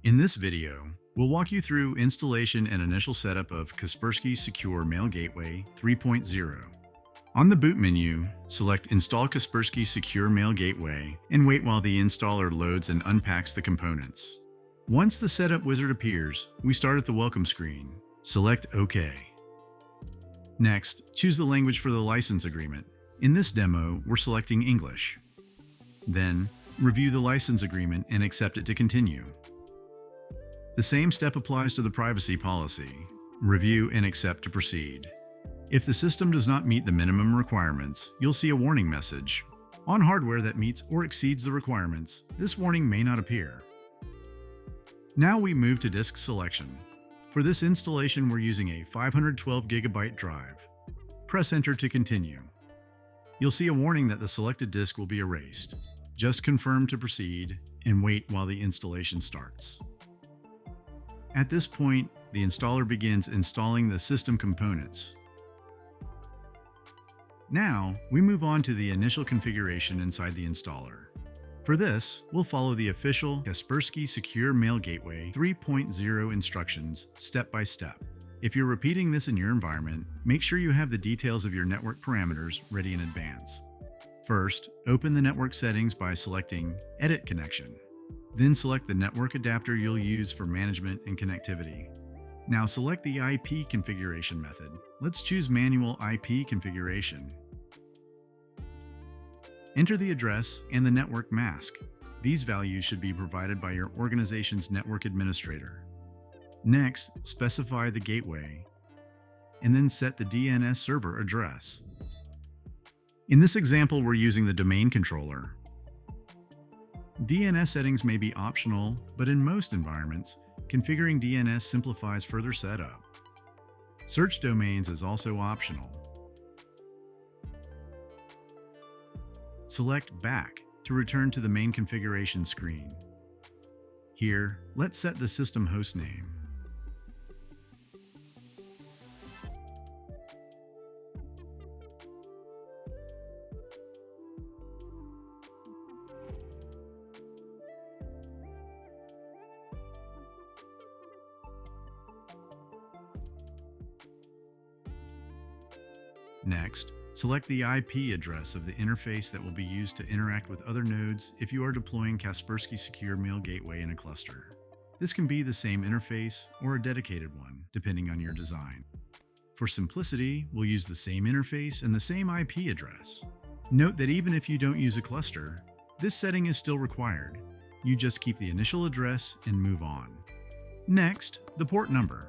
In this video, we'll walk you through installation and initial setup of Kaspersky Secure Mail Gateway 3.0. On the boot menu, select Install Kaspersky Secure Mail Gateway and wait while the installer loads and unpacks the components. Once the setup wizard appears, we start at the welcome screen. Select OK. Next, choose the language for the license agreement. In this demo, we're selecting English. Then, review the license agreement and accept it to continue. The same step applies to the privacy policy. Review and accept to proceed. If the system does not meet the minimum requirements, you'll see a warning message. On hardware that meets or exceeds the requirements, this warning may not appear. Now we move to disk selection. For this installation, we're using a 512 GB drive. Press Enter to continue. You'll see a warning that the selected disk will be erased. Just confirm to proceed and wait while the installation starts. At this point, the installer begins installing the system components. Now, we move on to the initial configuration inside the installer. For this, we'll follow the official Kaspersky Secure Mail Gateway 3.0 instructions step by step. If you're repeating this in your environment, make sure you have the details of your network parameters ready in advance. First, open the network settings by selecting Edit Connection. Then select the network adapter you'll use for management and connectivity. Now select the IP configuration method. Let's choose Manual IP Configuration. Enter the address and the network mask. These values should be provided by your organization's network administrator. Next, specify the gateway, and then set the DNS server address. In this example, we're using the domain controller. DNS settings may be optional, but in most environments, configuring DNS simplifies further setup. Search domains is also optional. Select Back to return to the main configuration screen. Here, let's set the system host name. Next, select the IP address of the interface that will be used to interact with other nodes if you are deploying Kaspersky Secure Mail Gateway in a cluster. This can be the same interface or a dedicated one, depending on your design. For simplicity, we'll use the same interface and the same IP address. Note that even if you don't use a cluster, this setting is still required. You just keep the initial address and move on. Next, the port number.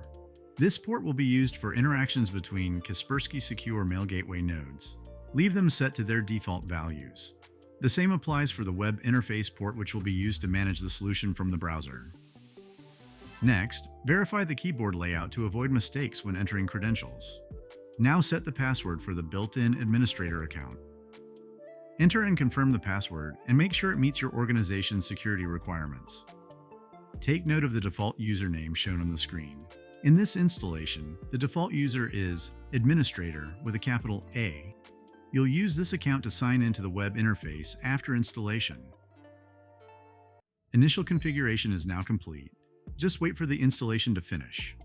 This port will be used for interactions between Kaspersky Secure Mail Gateway nodes. Leave them set to their default values. The same applies for the web interface port, which will be used to manage the solution from the browser. Next, verify the keyboard layout to avoid mistakes when entering credentials. Now set the password for the built-in administrator account. Enter and confirm the password and make sure it meets your organization's security requirements. Take note of the default username shown on the screen. In this installation, the default user is Administrator with a capital A. You'll use this account to sign into the web interface after installation. Initial configuration is now complete. Just wait for the installation to finish.